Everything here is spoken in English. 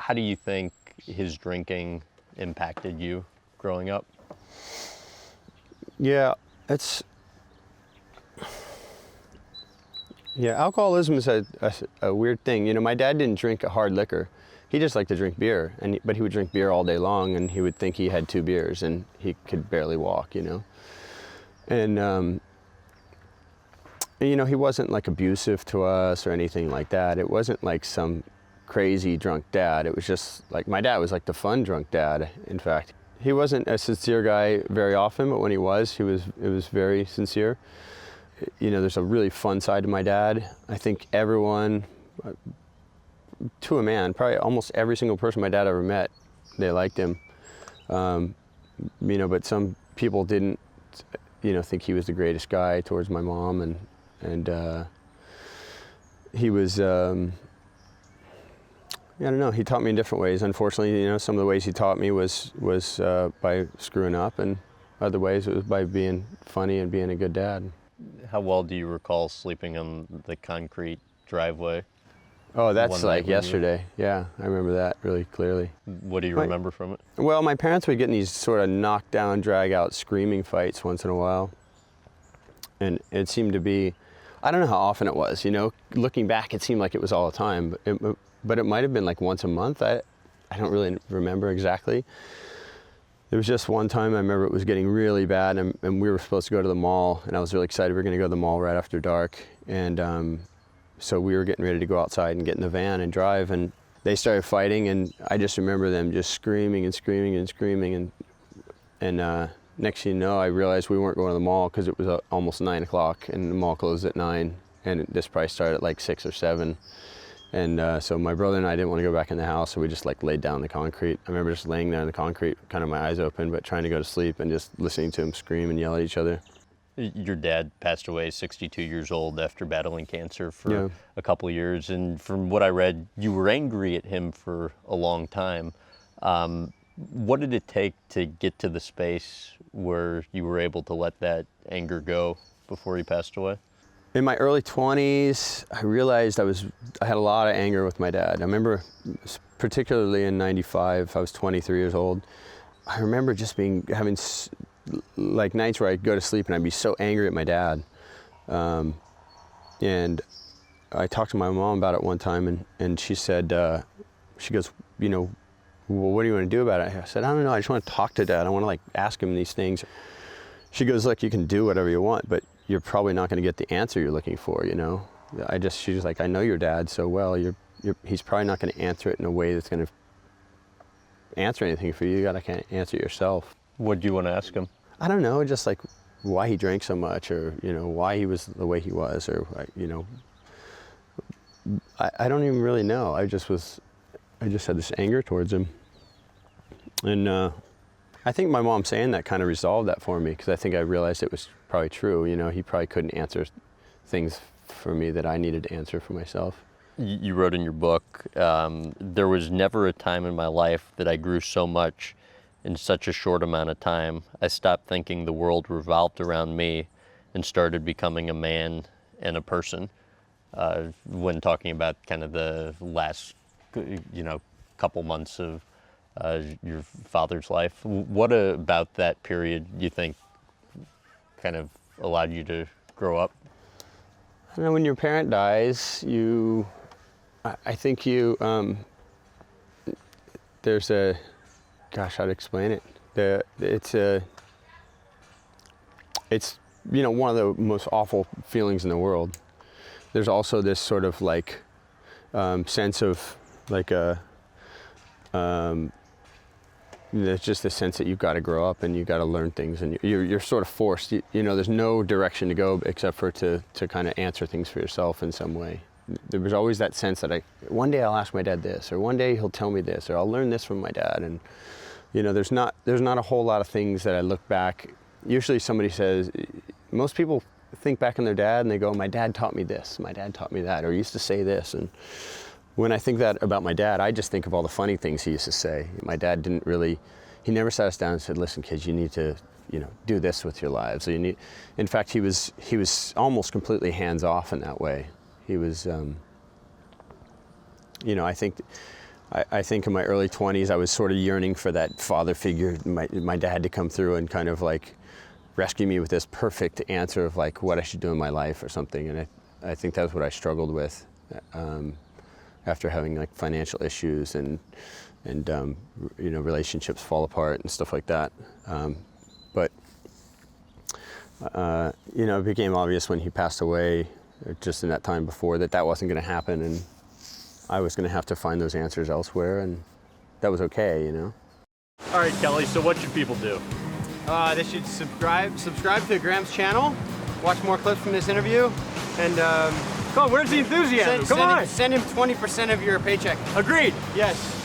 How do you think his drinking impacted you growing up? Yeah, alcoholism is a weird thing. You know, my dad didn't drink a hard liquor. He just liked to drink beer, but he would drink beer all day long, and he would think he had 2 beers, and he could barely walk, you know. And, you know, he wasn't like abusive to us or anything like that. It wasn't like some crazy drunk dad. It was just like, my dad was like the fun drunk dad, in fact. He wasn't a sincere guy very often, but when he was, it was very sincere. You know, there's a really fun side to my dad. I think everyone, to a man, probably almost every single person my dad ever met, they liked him. You know, but some people didn't, you know, think he was the greatest guy towards my mom, and he was, I don't know, he taught me in different ways. Unfortunately, you know, some of the ways he taught me was by screwing up, and other ways it was by being funny and being a good dad. How well do you recall sleeping on the concrete driveway? Oh, that's One night like when you- yesterday. Yeah, I remember that really clearly. What do you remember from it? Well, my parents would get in these sort of knockdown, drag-out screaming fights once in a while. And it seemed to be, I don't know how often it was, you know. Looking back, it seemed like it was all the time. But it might have been like once a month. I don't really remember exactly. There was just one time I remember it was getting really bad, and we were supposed to go to the mall, and I was really excited. We were going to go to the mall right after dark. And so we were getting ready to go outside and get in the van and drive, and they started fighting, and I just remember them just screaming and screaming and screaming, and next thing you know, I realized we weren't going to the mall because it was almost 9 o'clock, and the mall closed at 9, and this probably started at like 6 or 7. And so my brother and I didn't want to go back in the house, so we just like laid down on the concrete. I remember just laying there on the concrete, kind of my eyes open, but trying to go to sleep, and just listening to them scream and yell at each other. Your dad passed away 62 years old after battling cancer for a couple of years, and from what I read, you were angry at him for a long time. What did it take to get to the space where you were able to let that anger go before he passed away? In my early 20s, I realized I had a lot of anger with my dad. I remember, particularly in '95, I was 23 years old. I remember just having like nights where I'd go to sleep and I'd be so angry at my dad. And I talked to my mom about it one time, and she said, she goes, you know, well, what do you want to do about it? I said, I don't know, I just want to talk to Dad. I want to like ask him these things. She goes, look, you can do whatever you want, but you're probably not going to get the answer you're looking for, you know? She's like, I know your dad so well, he's probably not going to answer it in a way that's going to answer anything for you. You got to answer it yourself. What do you want to ask him? I don't know, just like why he drank so much, or, you know, why he was the way he was, or, you know, I don't even really know. I just had this anger towards him. And I think my mom saying that kind of resolved that for me, because I think I realized it was probably true. You know, he probably couldn't answer things for me that I needed to answer for myself. You wrote in your book, there was never a time in my life that I grew so much in such a short amount of time. I stopped thinking the world revolved around me and started becoming a man and a person. When talking about kind of the last, you know, couple months of your father's life, what about that period you think kind of allowed you to grow up? I know when your parent dies, I think there's a, gosh, how to explain it? It's you know, one of the most awful feelings in the world. There's also this sort of like sense of like there's just this sense that you've got to grow up and you've got to learn things, and you're sort of forced. You know, there's no direction to go except for to kind of answer things for yourself in some way. There was always that sense that one day I'll ask my dad this, or one day he'll tell me this, or I'll learn this from my dad. And you know, there's not a whole lot of things that I look back. Usually somebody says, most people think back on their dad and they go, my dad taught me this, my dad taught me that, or he used to say this. And when I think that about my dad, I just think of all the funny things he used to say. My dad he never sat us down and said, listen, kids, you need to, you know, do this with your lives. So in fact, he was almost completely hands off in that way. He was, you know, I think I think in my early 20s, I was sort of yearning for that father figure, my dad, to come through and kind of like rescue me with this perfect answer of like what I should do in my life or something. And I think that's what I struggled with after having like financial issues and you know, relationships fall apart and stuff like that. But you know, it became obvious when he passed away, just in that time before, that wasn't going to happen, and I was going to have to find those answers elsewhere, and that was okay, you know. All right, Kelly, so what should people do? They should subscribe to Graham's channel, watch more clips from this interview, and Come on, where's the enthusiasm? Come on! Send him 20% of your paycheck. Agreed. Yes.